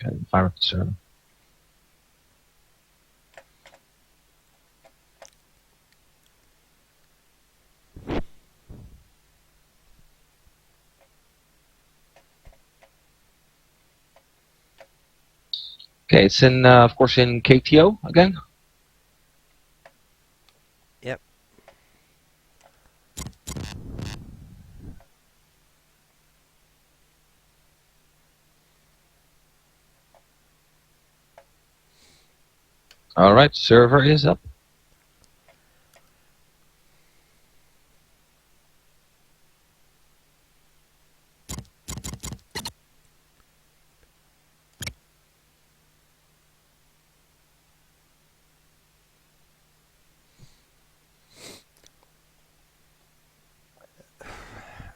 Okay, fire up the server. Okay, it's in, of course, in KTO again. Yep. All right, server is up.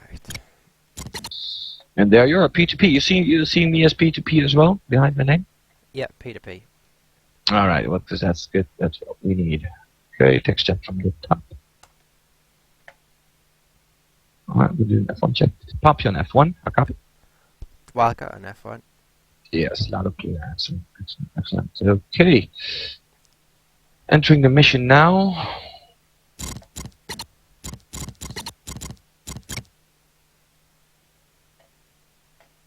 Right. And there you're a P2P. You see me as P2P as well behind my name. Yep, P2P. All right, well, because that's good. That's what we need. Okay, text check from the top. All right, we'll do an F1 check. Pop you on F1. I copy. Wildcat and F1. Yes, loud and clear. Excellent, excellent, excellent. Okay. Entering the mission now.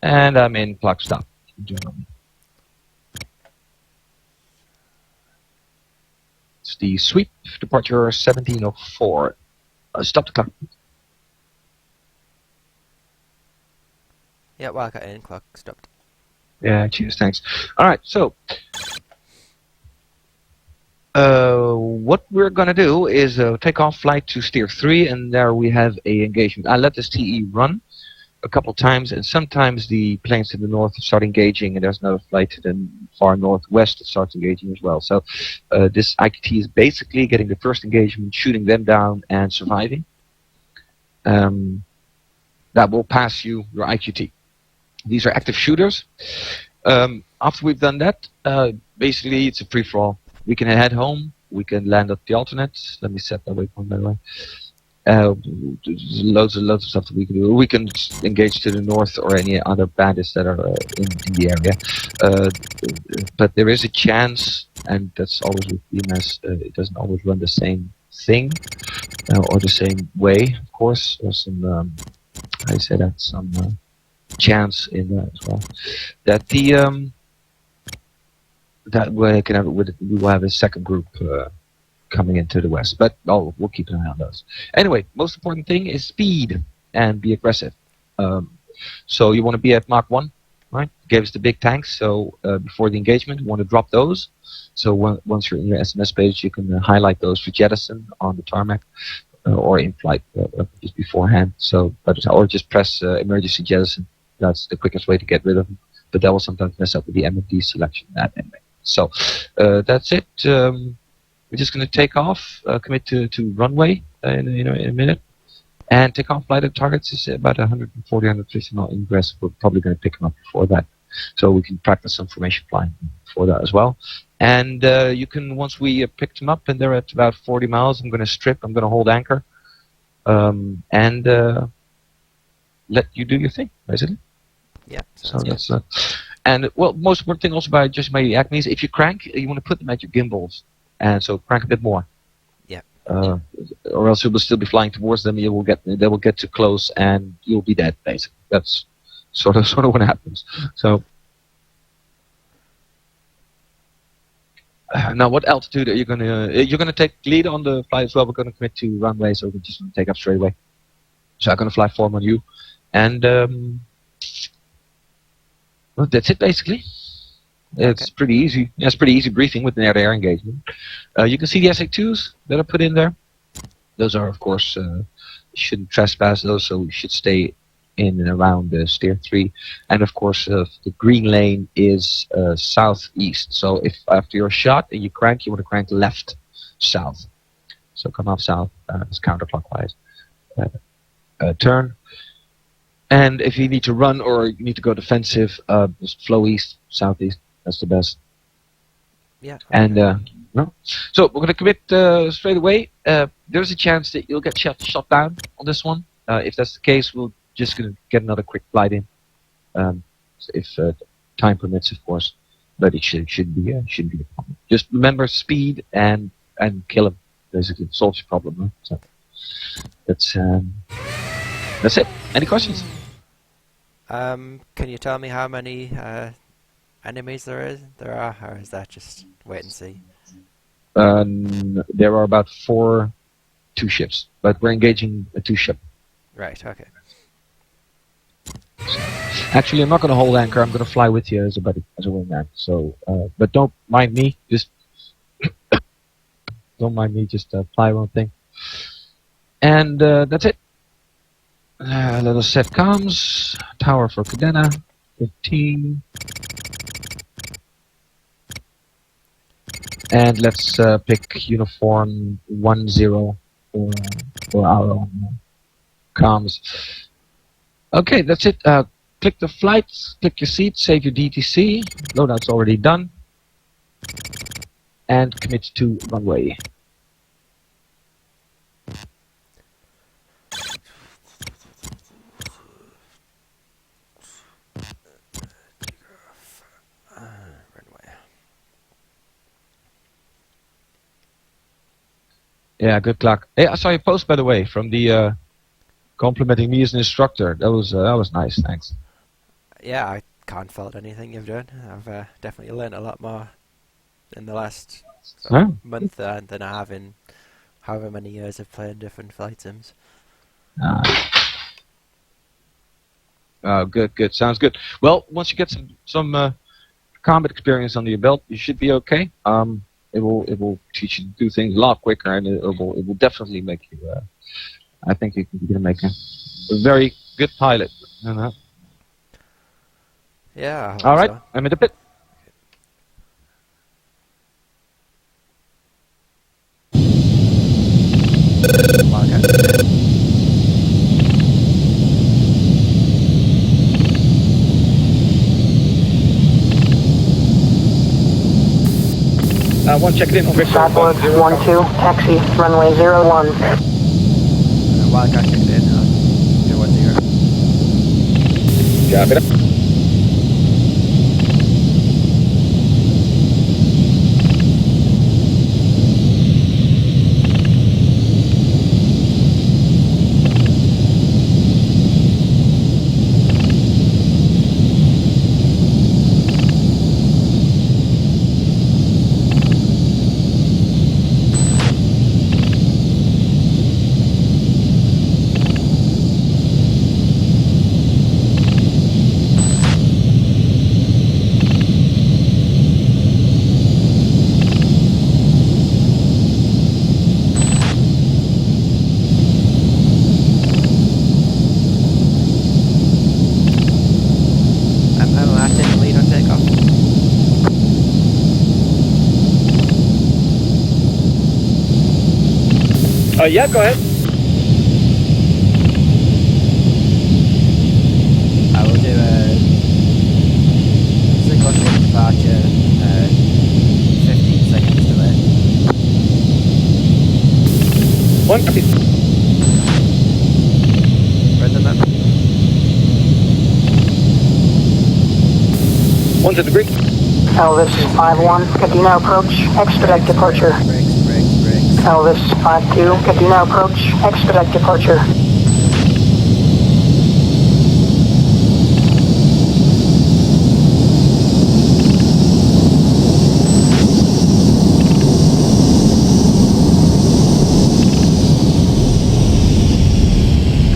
And I'm in clock stop. It's the sweep, departure 1704. Stop the clock. Yeah, Wildcat in, clock stopped. Yeah, cheers, thanks. All right, so what we're gonna do is take off flight to Steer 3, and there we have a engagement. I let this TE run a couple times, and sometimes the planes to the north start engaging, and there's another flight to the far northwest that starts engaging as well. So this IQT is basically getting the first engagement, shooting them down, and surviving. That will pass you your IQT. These are active shooters. After we've done that, basically it's a free-for-all. We can head home. We can land at the alternates. Let me set that waypoint, by the way. There's loads of stuff that we can do. We can engage to the north or any other bandits that are in the area. But there is a chance, and that's always with BMS, it doesn't always run the same thing or the same way. Of course, there's some, I say that, some chance in that as well. That the that way we will have a second group coming into the west, but we'll keep an eye on those. Anyway, most important thing is speed and be aggressive. So you want to be at Mach 1, right? Gave us the big tanks, so before the engagement, we want to drop those. So once you're in your SMS page, you can highlight those for jettison on the tarmac or in flight just beforehand. So, or just press emergency jettison. That's the quickest way to get rid of them. But that will sometimes mess up with the MFD selection. Anyway. So that's it. We're just going to take off, commit to runway in a minute, and take off. Flight of targets is about 140, 150 knot ingress. We're probably going to pick them up before that, so we can practice some formation flying before that as well. And you can, once we picked them up and they're at about 40 miles, I'm going to strip. I'm going to hold anchor, and let you do your thing, basically. Yeah. So that's and well, most important thing also by just my Acme is if you crank, you want to put them at your gimbals. And so crank a bit more. Yeah. Or else you will still be flying towards them. They will get too close, and you'll be dead. Basically, that's sort of what happens. So now, what altitude are you gonna? You're gonna take lead on the flight as well. We're gonna commit to runway, so we're just gonna take up straight away. So I'm gonna fly form on you, and well, that's it basically. It's pretty easy. Yeah, it's pretty easy briefing with an air-to-air engagement. You can see the SA2s that are put in there. Those are, of course, shouldn't trespass those, so we should stay in and around Steer 3. And of course, the green lane is southeast. So if after your shot and you crank, you want to crank left, south. So come off south, it's counterclockwise. Turn. And if you need to run or you need to go defensive, just flow east, southeast. That's the best. Yeah. And no. So we're going to commit straight away. There's a chance that you'll get shot down on this one. If that's the case, we're just going to get another quick flight in. So if time permits, of course. But it shouldn't be a problem. Just remember speed and kill him. Basically, solves your problem. Huh? So that's it. Any questions? Can you tell me how many enemies there are, or is that just wait and see? There are about 2 ships, but we're engaging a 2 ship. Right. Okay. Actually, I'm not going to hold anchor. I'm going to fly with you as a buddy, as a wingman. So, but don't mind me. Just don't mind me. Just fly your own thing. And that's it. Little set comms. Tower for Cadena. 15. And let's pick uniform 10 for our own comms. Okay, that's it. Click the flights, click your seat, save your DTC. Loadout's already done. And commit to runway. Runway. Yeah, good luck. Hey, I saw your post, by the way, from the complimenting me as an instructor. That was nice. Thanks. Yeah, I can't fault anything you've done. I've definitely learned a lot more in the last month than I have in however many years of playing different flight sims. Good. Sounds good. Well, once you get some combat experience under your belt, you should be okay. It will teach you to do things a lot quicker, and it will definitely make you. I think you're going to make a very good pilot. Yeah. I hope All right, so. I'm in the pit. Wildcat. One check in on Victor. Cyborg 1-2, taxi, runway 01. Wildcat checked in. 010. Copy that. I'm taking lead on takeoff. Yeah, go ahead. I will do a single shift departure, 15 seconds delay. One copy. Rhythm up. 1 to the grid. Elvis 5-1, Cadena approach, expedite departure. Brakes. Elvis 5-2, Cadena approach, expedite departure.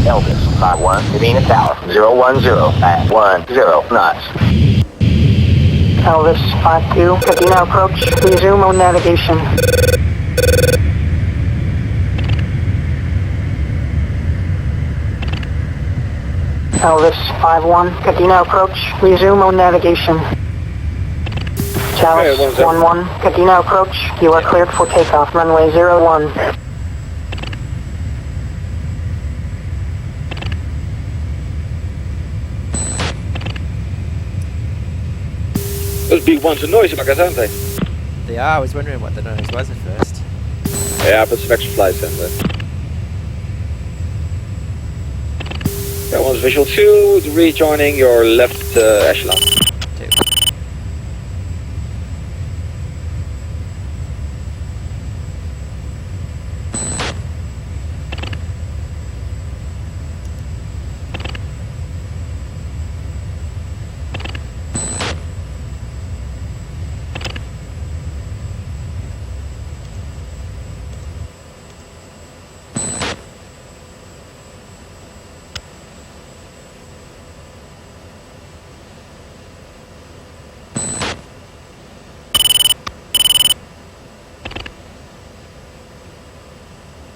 Elvis 5-1, Cadena Tower 010 at 10 knots. Elvis 5-2, Cadena approach, resume on navigation. Elvis 5-1, Cadena approach, resume on navigation. Chalice 1-1, Cadena approach, you are cleared for takeoff, runway 01. Those big ones are noisy, like, aren't they? They are. I was wondering what the noise was at first. Yeah, but some extra flights in there. That one's visual 2, rejoining your left echelon. 2.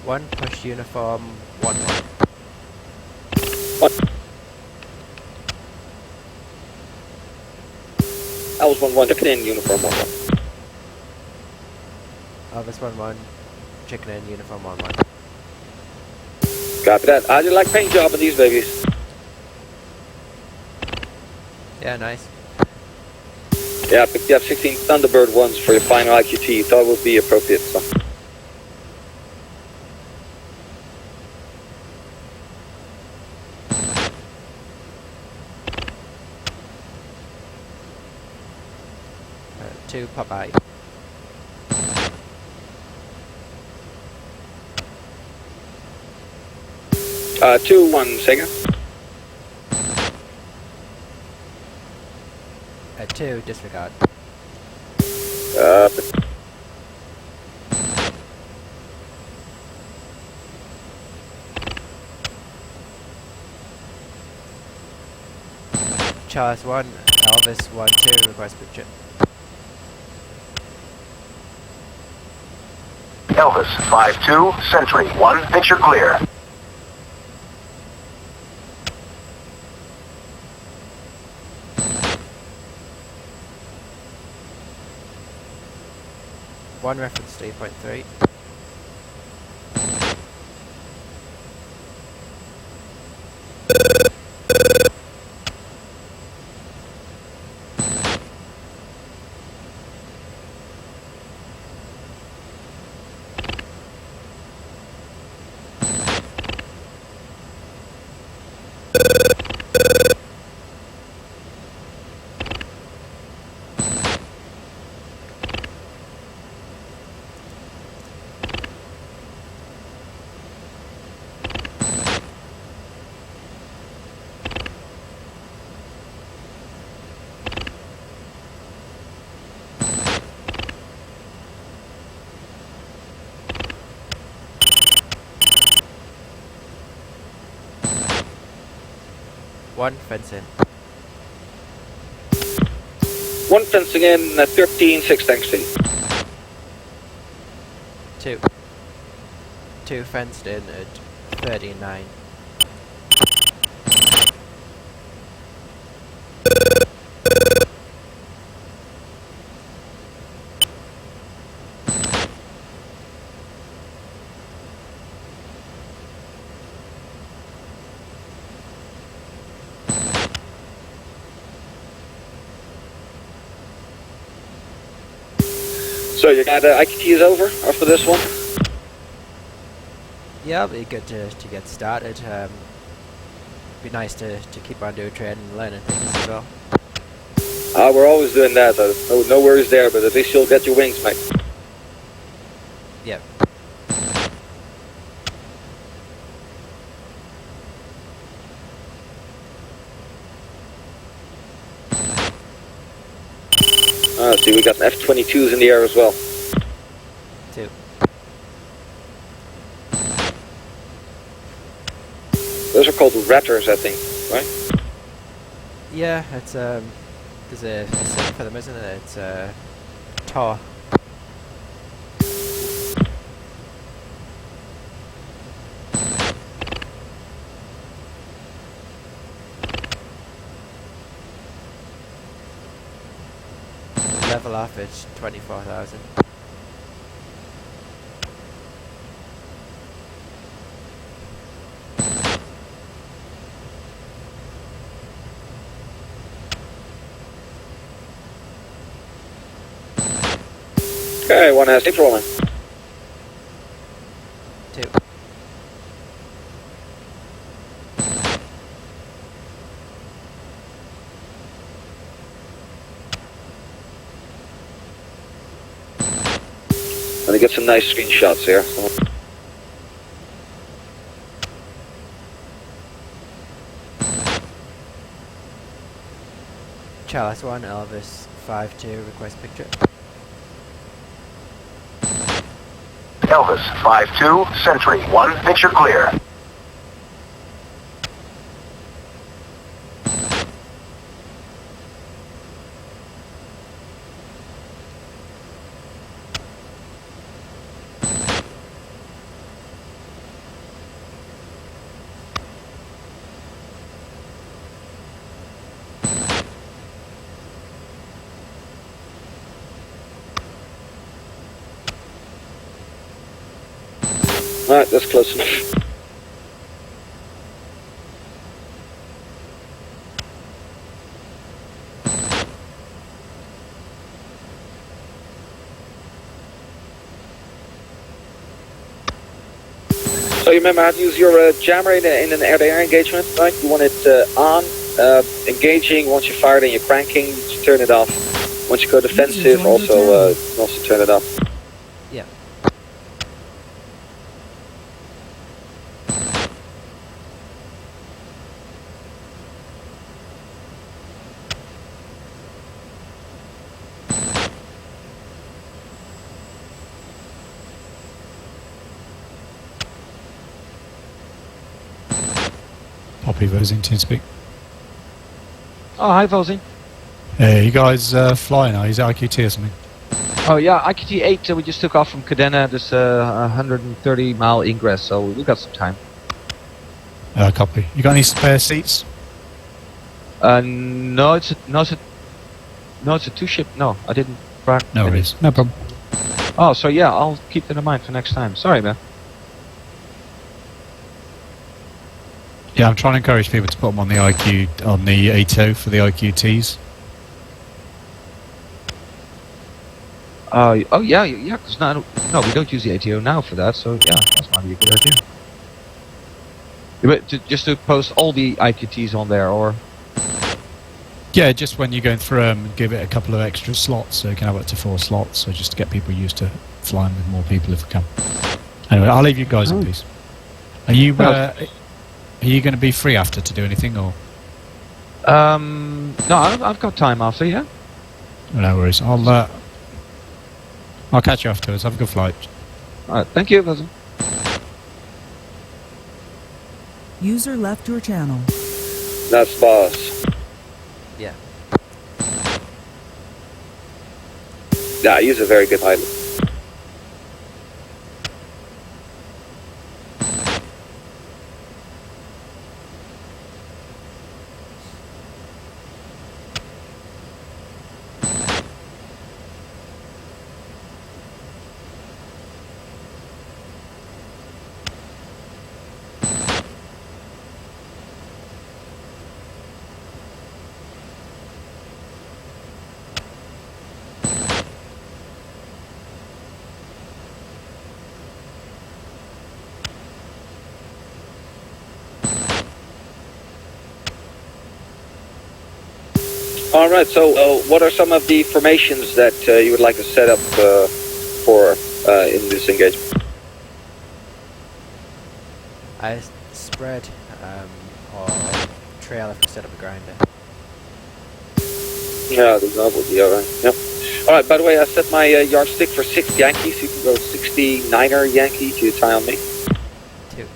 1, push uniform 1 1. What? Elvis 1-1, chicken in, uniform 1-1. Elvis 1 1, chicken in, uniform 1 1. Copy that. How'd you like paint job on these babies? Yeah, nice. Yeah, I picked you up 16 Thunderbird ones for your final IQT. Thought it would be appropriate, so. Two Popeye. Uh, 2-1, Sega. 2 disregard. Uh, Charles 1, Elvis 1 2, request picture. Elvis 5-2, Sentry 1, picture clear. One reference 3.3. One fencing. 1 fencing in at 13, 6 thanks to you. 2. 2 fenced in at 39. So your IQT is over after this one? Yeah, it'll be good to get started. Be nice to keep on doing training and learning things as well. We're always doing that. No worries there, but at least you'll get your wings, mate. Yep. See, we got F-22s in the air as well. 2. Those are called Ratters, I think, right? Yeah, it's there's a symbol for them, isn't there? It's Tor. Level off it's 24,000. Okay, one has tape rolling. 2. Let me get some nice screenshots here. Charles 1, Elvis 5-2, request picture. Elvis 5-2, Sentry 1, picture clear. Alright, that's close enough. So you remember how to use your jammer in an air-to-air engagement, right? You want it on, engaging. Once you fire it and you're cranking, you turn it off. Once you go defensive, also turn it off. Yeah. Poppy Vosing, TeamSpeak. Oh, hi, Vosing. Hey, you guys flying now? Is it IQT or something? Oh, yeah, IQT 8, we just took off from Cadena. There's a 130-mile ingress, so we got some time. Copy. You got any spare seats? No, it's a two-ship. No, I didn't. No worries. No problem. Oh, so yeah, I'll keep that in mind for next time. Sorry, man. Yeah, I'm trying to encourage people to put them on the ATO for the IQTs. Oh yeah, because no, we don't use the ATO now for that, so yeah, that's might be a good idea. But just to post all the IQTs on there, or? Yeah, just when you're going through them, give it a couple of extra slots, so you can have up to 4 slots, so just to get people used to flying with more people if we can. Anyway, I'll leave you guys in peace. Are you going to be free after to do anything, or? No, I've got time after, yeah. No worries. I'll catch you afterwards. Have a good flight. Alright, thank you, Vosing. User left your channel. That's boss. Yeah. Yeah, he's a very good pilot. All right. So, what are some of the formations that you would like to set up for in this engagement? I spread or trail if we set up a grinder. Yeah, that would be all right. Yep. All right. By the way, I set my yardstick for 6 Yankees. You can go 69er Yankee to tie on me. 2.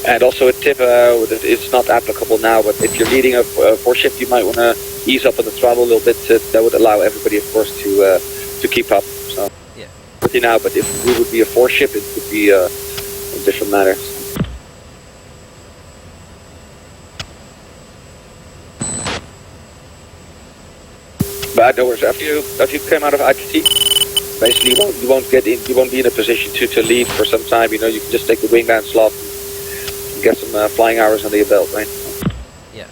And also a tip, it's not applicable now, but if you're leading a 4-ship, you might want to ease up on the throttle a little bit. That would allow everybody, of course, to keep up. So, yeah. But if we would be a 4-ship, it would be a different matter. But no worries. After you came out of ITT, basically you won't be in a position to lead for some time. You know, you can just take the wingman slot. Get some flying hours under your belt, right? Yeah.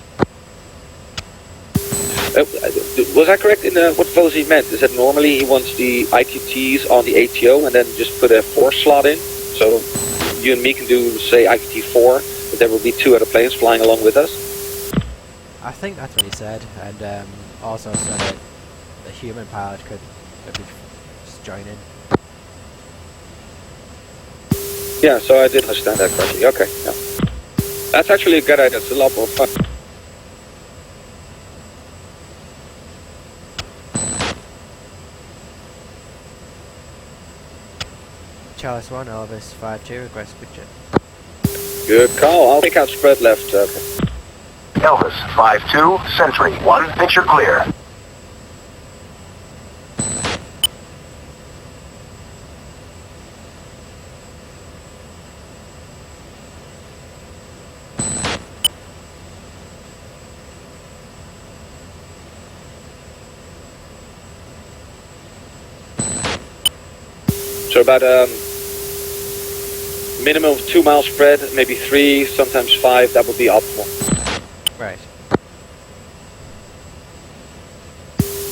Was I correct in what Vosing meant? Is that normally he wants the IQTs on the ATO and then just put a 4 slot in? So you and me can do, say, IQT 4, but there will be 2 other planes flying along with us? I think that's what he said, and also so that the human pilot could maybe just join in. Yeah, so I did understand that correctly. Okay, yeah. That's actually a good idea. It's a lot more fun. Charles 1, Elvis 5-2, request picture. Good call. I'll take out spread left. Okay. Elvis 5-2, Sentry 1, picture clear. So about minimum of 2 mile spread, maybe 3, sometimes 5. That would be optimal. Right.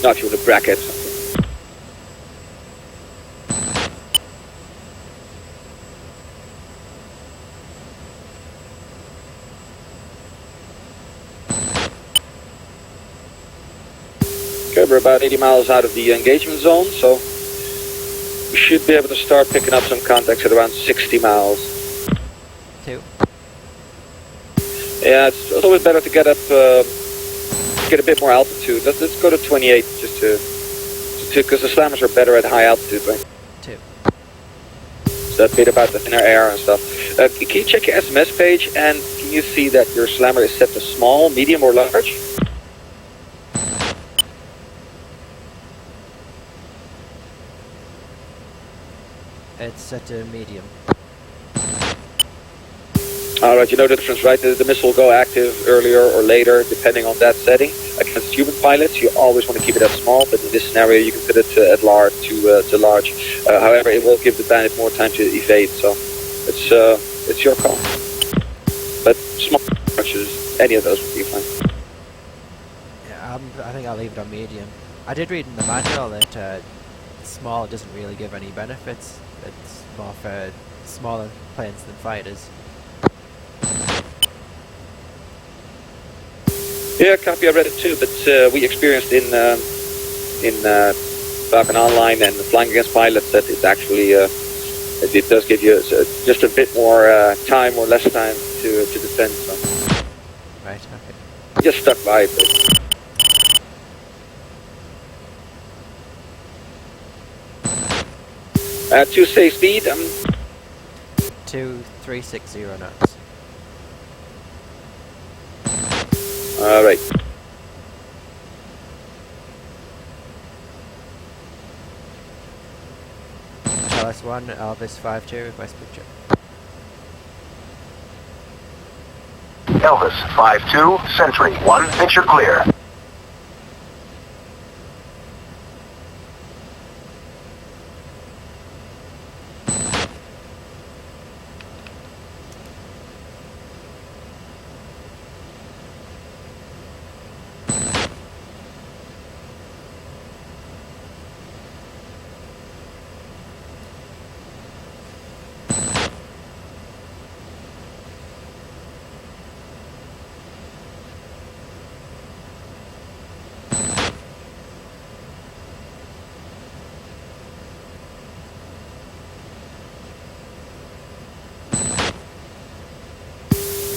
Now if you want to bracket. Okay, we're about 80 miles out of the engagement zone, so we should be able to start picking up some contacts at around 60 miles. 2. Yeah, it's always better to get up, get a bit more altitude. Let's go to 28 just to because the slammers are better at high altitude, right? 2. So that bit about the thinner air and stuff. Can you check your SMS page and can you see that your slammer is set to small, medium, or large? It's set to medium. Alright, you know the difference, right? The missile will go active earlier or later, depending on that setting. Against human pilots, you always want to keep it at small, but in this scenario, you can put it at large to large. However, it will give the bandit more time to evade, so it's your call. But small punches, any of those would be fine. Yeah, I think I'll leave it on medium. I did read in the manual that small doesn't really give any benefits. It's more for smaller planes than fighters. Yeah, copy. I read it too, but we experienced in Falcon Online and Flying Against Pilots that it actually it does give you just a bit more time or less time to defend. So. Right. Okay. I just stuck by it. But. 2 say speed. 2360 knots. All right. Chalice 1, Elvis 52, request picture. Elvis 5-2, Sentry 1, picture clear.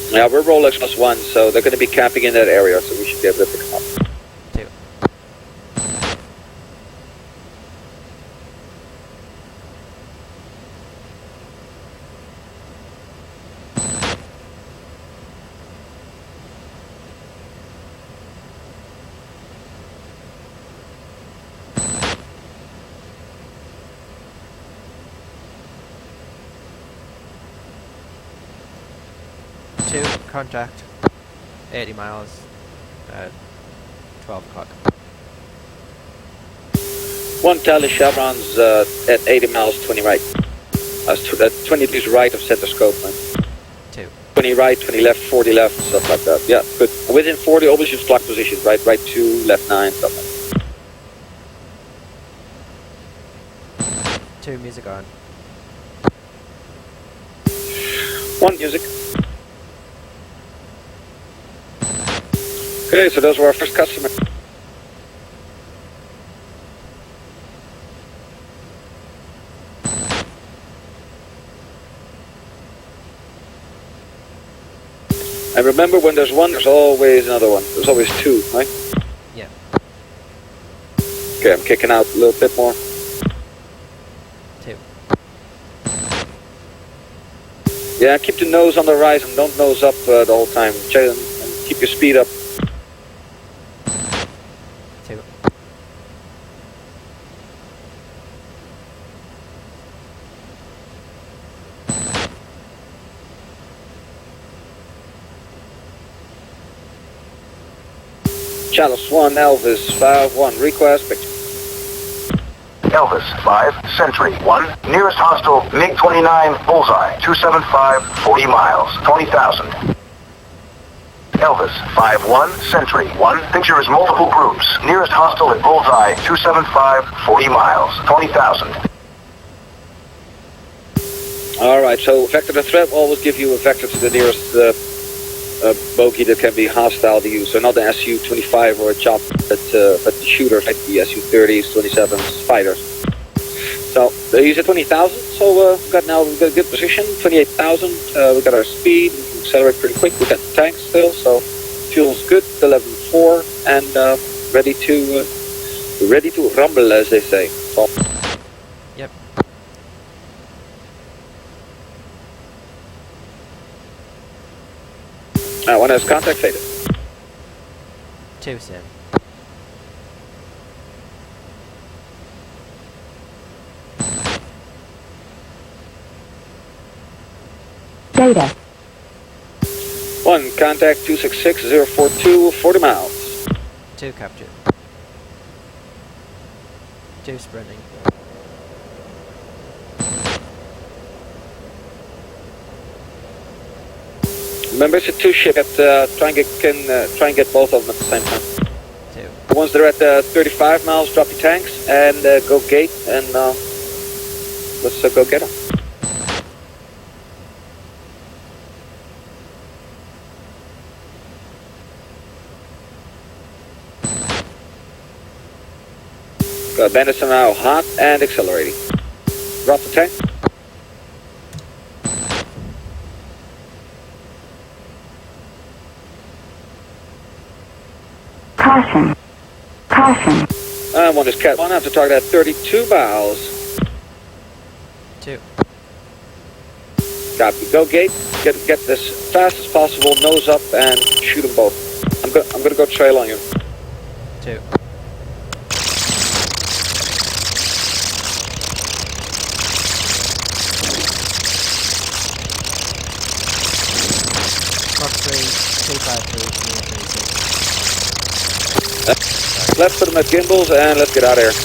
Yeah, we're Rolex +1, so they're going to be camping in that area, so we should be able to pick them up. 2. Contact. 80 miles. 12 o'clock. 1 tally chevrons at 80 miles, 20 right. 20 degrees right of center scope. Man. 2. 20 right, 20 left, 40 left, stuff like that. Yeah, good. Within 40, always use clock position. Right 2, left 9, stuff like that. 2, music on. 1, music. Okay, so those were our first customers. And remember, when there's one, there's always another one. There's always 2, right? Yeah. Okay, I'm kicking out a little bit more. 2. Yeah, keep the nose on the rise and don't nose up the whole time. Check and keep your speed up. 2. Chalice 1, Elvis 5-1, request picture. Elvis 5, Sentry 1. Nearest hostile, MiG-29, Bullseye, 275, 40 miles, 20,000. Elvis 5-1, Sentry 1. Picture is multiple groups. Nearest hostile at Bullseye, 275, 40 miles, 20,000. Alright, so vector the threat will always give you a vector to the nearest bogey that can be hostile to you. So not the Su-25 or a chop, but the shooters like the Su-30s, 27s, fighters. So he's at 20,000, so we've got a good position, 28,000. We got our speed, we can accelerate pretty quick. We got the tanks still, so fuel's good, the level 4, and ready to rumble, as they say. So, Yep. one has contact faded. 2 sim. Data. 1, contact 266-042, 40 miles. 2 captured. 2 sprinting. Remember, it's a 2 ship. Try and get both of them at the same time. 2. Once they're at 35 miles, drop your tanks and go gate, and let's go get them. Bandits are now hot and accelerating. Drop the tank. Caution. Caution. One is Cat 1 after target at 32 miles. 2. Copy. Go gate. Get this fast as possible. Nose up and shoot them both. I'm gonna go trail on you. 2. Mark 3, 253, 336. Let's put them at gimbals and let's get out of here. 2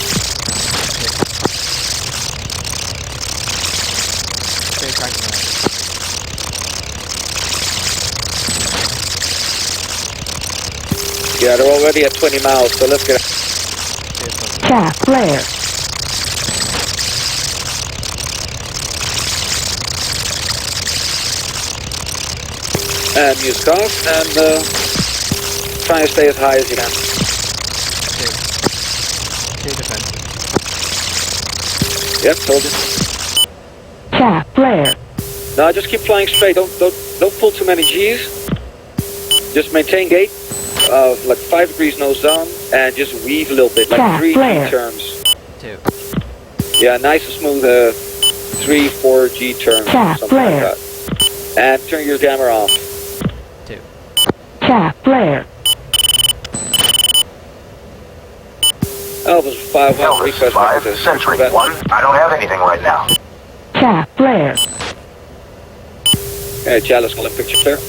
cranking out. Yeah, they're already at 20 miles, so let's get out. 2 pushing. Chaff flare. And music off, and try and stay as high as you can. 2 defensive. Yep, told you. Chaff flare. No, just keep flying straight. Don't pull too many G's. Just maintain gate, like 5 degrees nose down, and just weave a little bit, like 3 G turns. 2. Yeah, nice and smooth 3, 4 G turns, something like that. And turn your jammer off. 2. Chaff flare. Elvis 5-1, Elvis request 5, vector. Sentry 1. I don't have anything right now. Chaff flare. Okay, Chalice, calling picture clear. 2.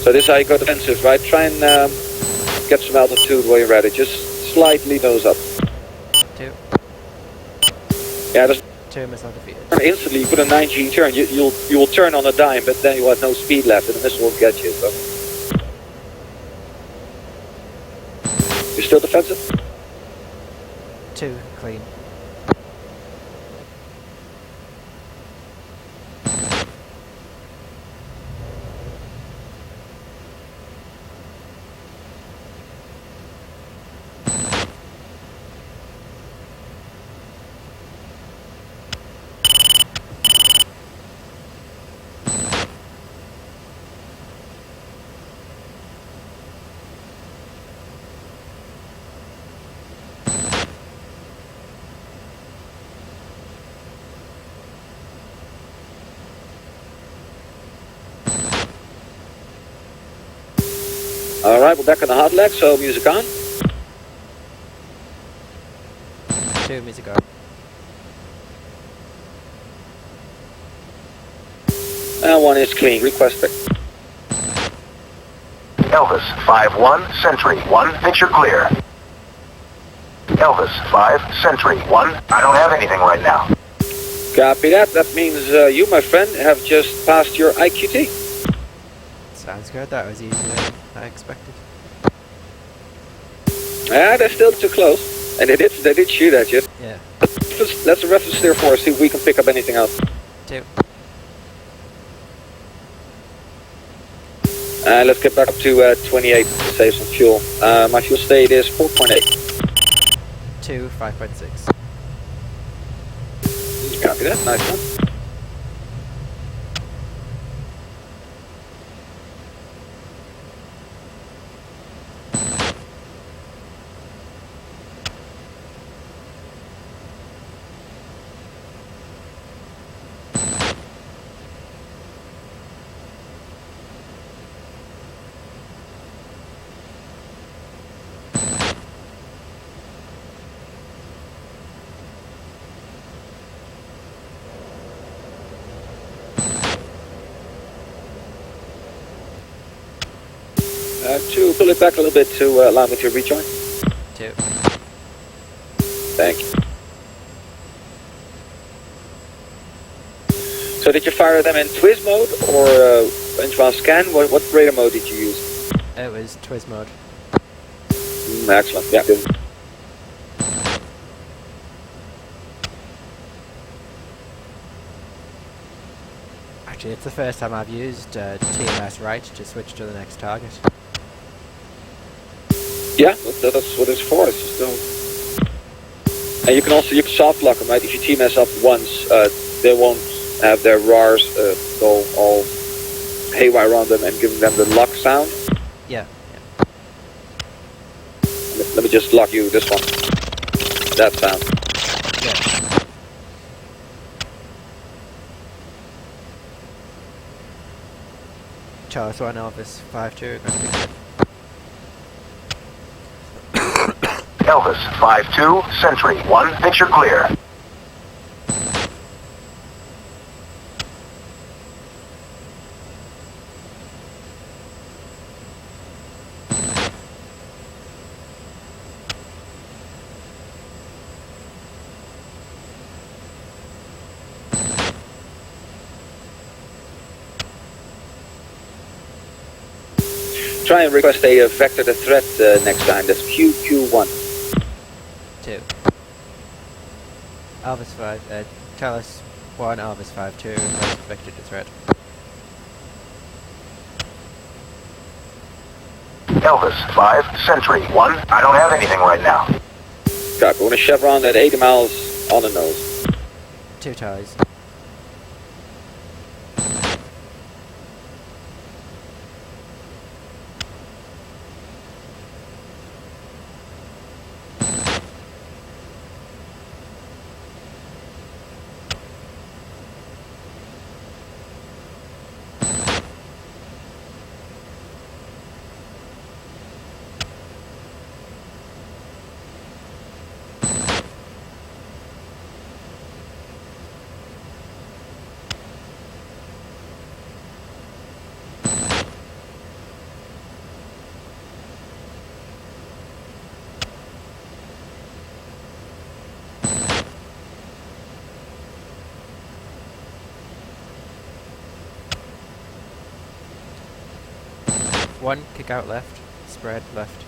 So this is how you go defensive, right? Try and get some altitude while you're at it. Just slightly nose up. 2. Yeah, just 2 missile defeated. instantly you put a 9G turn. You will turn on a dime, but then you have no speed left, and the missile will get you. So you're still defensive. 2 clean. Alright, we're back on the hot leg, so music on. 2 music on. And 1 is clean, request it. Elvis 5-1, Sentry 1, picture clear. Elvis 5, Sentry 1. I don't have anything right now. Copy that. That means you, my friend, have just passed your IQT. Sounds good. That was easier than I expected. Ah, they're still too close. And they did shoot at you. Yeah. Let's a reference there for us, see if we can pick up anything else. 2. Let's get back up to 28 to save some fuel. My fuel state is 4.8. 2, 5.6. Copy that. Nice one. To pull it back a little bit to allow me to rejoin. 2. Thank you. So did you fire them in Twiz mode or advanced scan? What radar mode did you use? It was Twiz mode. Excellent. Yeah. Good. Actually, it's the first time I've used TMS right to switch to the next target. Yeah, that's what it's for. It's just, and you can soft lock them, right? If you TMS up once, they won't have their RARs go all haywire on them and giving them the lock sound. Yeah. Let me just lock you this one. That sound. Yeah. Charles 1, Elvis 5-2. Elvis 5-2, Sentry 1. Picture clear. Try and request a vector the threat next time. That's QQ1. 2. Elvis 5, Chalice 1, Elvis 5-2, vector to threat. Elvis 5, Sentry 1. I don't have anything right now. Copy. We're going to chevron at 80 miles on the nose. 2 ties. One, kick out left, spread left.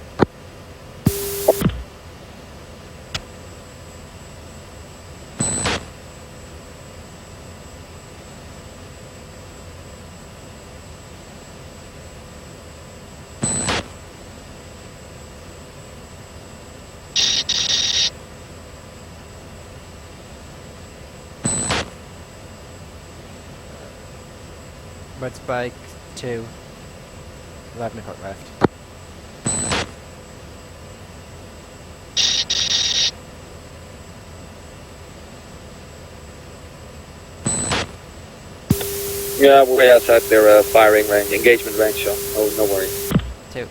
Red spike, 2. 11 o'clock left. Yeah, we're way outside their firing range, engagement range, so no worries. 2.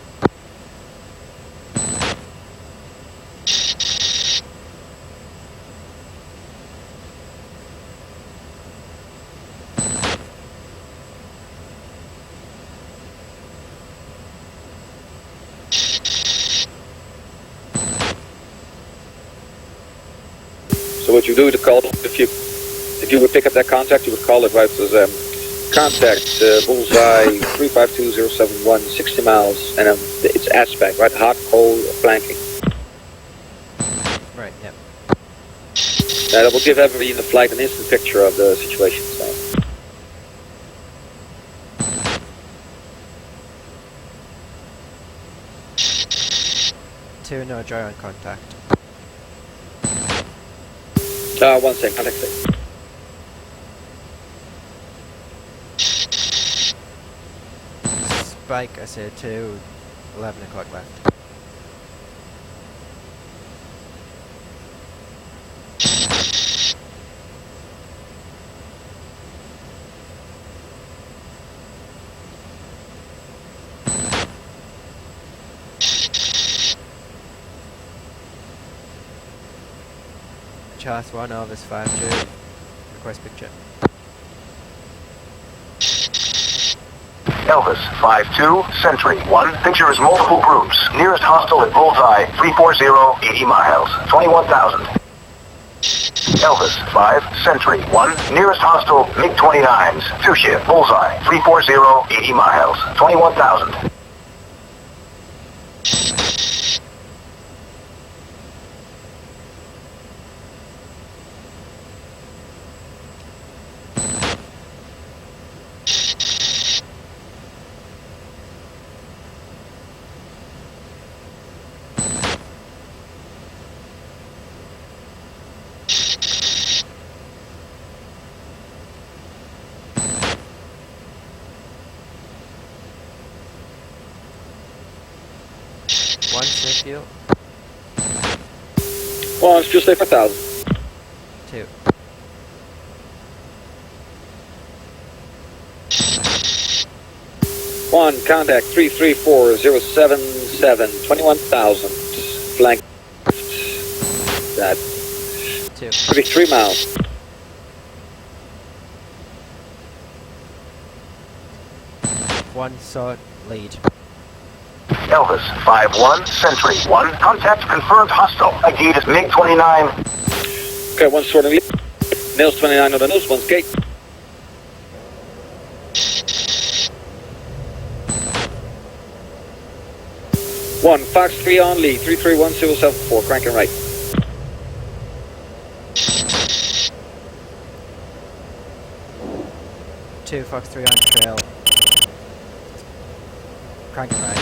So what you do to call, if you would pick up that contact, you would call it right as contact bullseye 352071, 60 miles, and it's aspect, right? Hot, cold, or flanking. Right, yep. That will give everybody in the flight an instant picture of the situation. So. No joy on contact. 1 second, contact state. Spike, I said 2, 11 o'clock left. Chas 1, Elvis 5-2, request picture. Elvis 5-2, Sentry 1. Picture is multiple groups. Nearest hostile at bullseye 340, 80 miles, 21,000. Elvis 5, Sentry 1. Nearest hostile MiG-29s, 2-ship, bullseye 340, 80 miles, 21,000. One safe fuel. 1, fuel safe 1,000. 2. One, contact 334077, 21,000, flank, that, 2. 33 miles. One sought lead. Elvis 5-1, Sentry 1. Contact confirmed hostile. Agate is MiG-29. Okay, 1 short and lead. Nails 29 on the nose, 1's gate. One, Fox 3 on lead, 331074, cranking right. Two, Fox 3 on trail. Cranking right.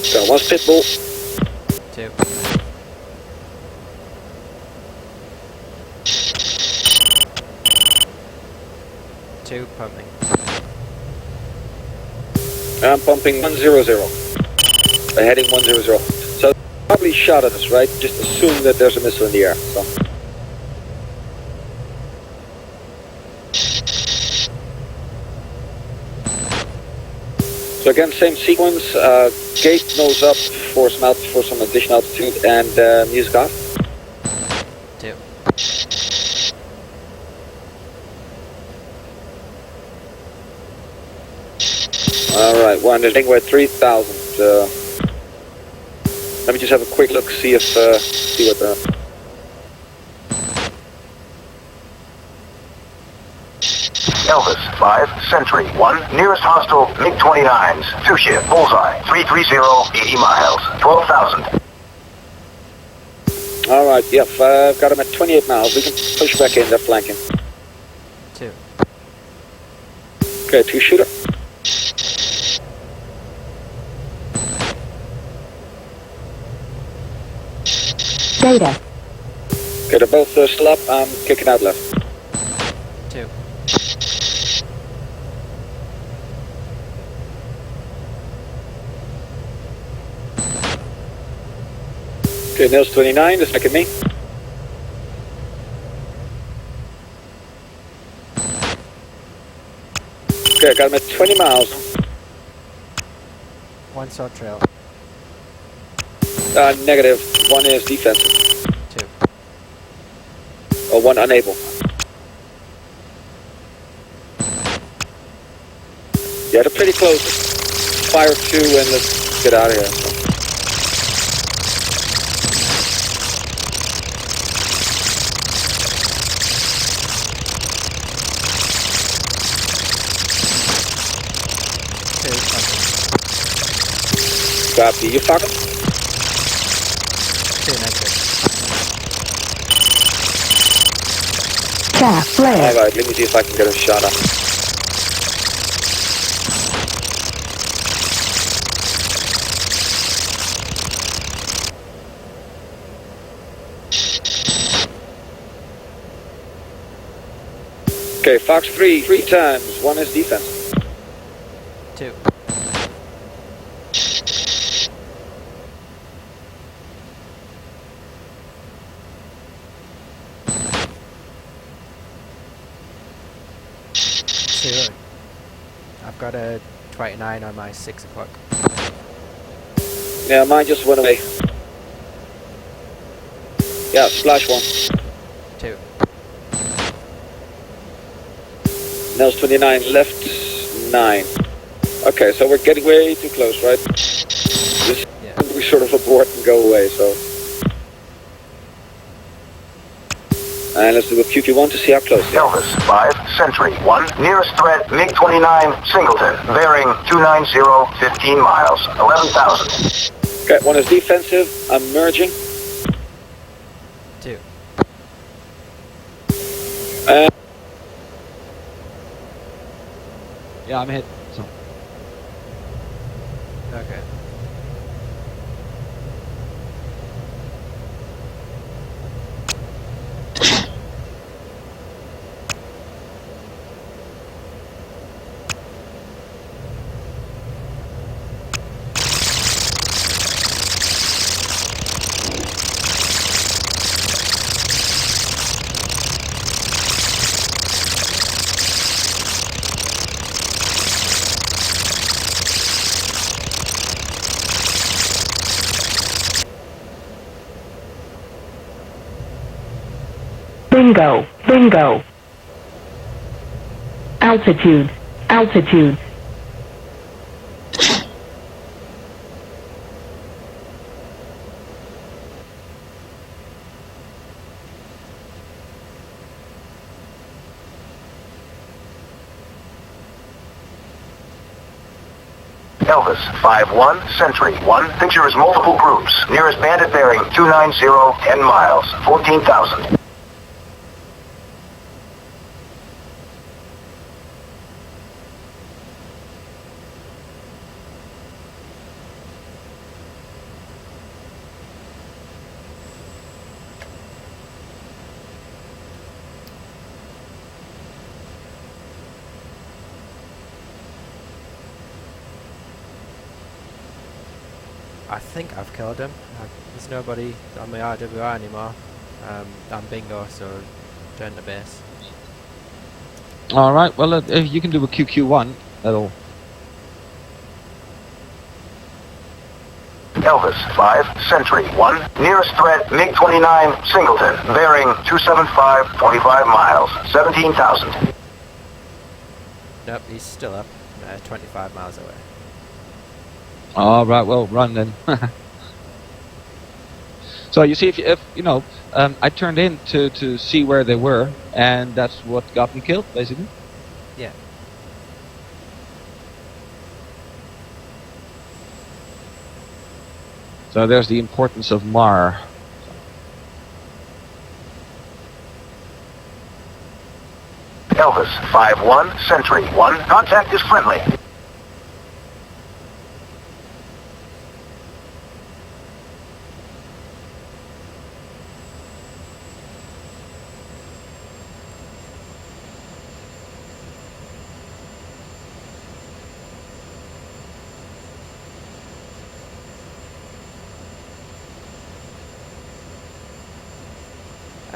So, 1's pitbull. 2. Two, pumping. I'm pumping 100. Heading 100. So, probably shot at us, right? Just assume that there's a missile in the air. So again, same sequence. Gate nose up for some additional altitude, and music off. 2. All right, one. There's we're at 3,000. Let me just have a quick look, see what the. Elvis 5, Sentry 1. Nearest hostile MiG-29s. 2-ship, bullseye 330, 80 miles, 12,000. All right, yep, I've got them at 28 miles. We can push back in. They're flanking. 2. Okay, 2-shooter. Data. Okay, they're both still up. I'm kicking out left. 2. Okay, Nils 29, just look at me. Okay, I got him at 20 miles. One saw trail. Negative. One is defensive. 2. Or one unable. Yeah, they're pretty close. Fire 2 and let's get out of here. Copy. You fucking? 2 negative. Alright, let me see if I can get a shot up. Okay, Fox 3, 3 times. 1 is defense. 2. I've got a 29 on my 6 o'clock. Yeah, mine just went away. Yeah, splash 1. 2. Nels 29, left 9. Okay, so we're getting way too close, right? Just Yeah. we sort of abort and go away, so. And let's do a QQ1 to see how close they are. Elvis, 5, Sentry, 1. Nearest threat, MiG-29, Singleton. Bearing 290, 15 miles, 11,000. Okay, 1 is defensive. I'm merging. 2. Yeah, I'm hit. So. Okay. Bingo, bingo. Altitude, altitude. Elvis, 5-1, Sentry, 1. Picture is multiple groups. Nearest bandit bearing 290, 10 miles, 14,000. I think I've killed him. There's nobody on my RWR anymore. I'm bingo, so turn to base. Alright, well, if you can do a QQ1, that'll... Elvis, 5, Sentry, 1. Nearest threat, MiG-29, Singleton. Bearing 275, 25 miles, 17,000. Nope, he's still up. 25 miles away. Alright, well, run then. So you see, if you know, I turned in to see where they were, and that's what got me killed, basically. Yeah. So there's the importance of MAR. Elvis, 5-1, Sentry, 1. Contact is friendly.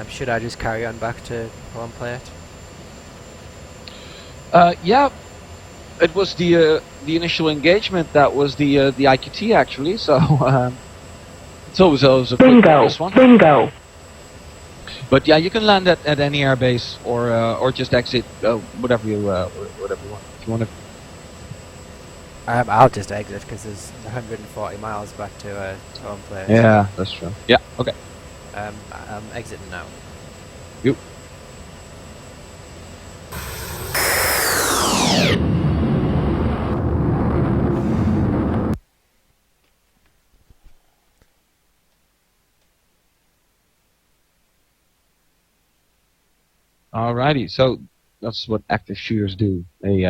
Should I just carry on back to home plate? Yeah, it was the initial engagement that was the IQT actually. So it's always a Bingo, this one. bingo. But yeah, you can land at any airbase or just exit whatever you want. If you want to I'll just exit because there's 140 miles back to home place. Yeah, that's true. Yeah, okay. I'm exiting now. You. Alrighty, so that's what active shooters do. They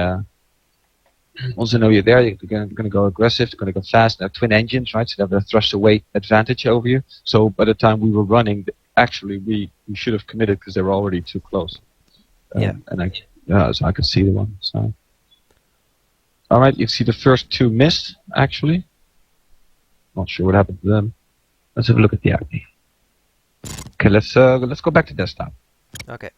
once they know you're there, they're going to go aggressive, they're going to go fast. They have twin engines, right? So they have a thrust away advantage over you. So by the time we were running, actually we should have committed because they were already too close. Yeah. So I could see the one. So. Alright, you see the first two missed, actually. Not sure what happened to them. Let's have a look at the acne. Okay, let's go back to desktop. Okay.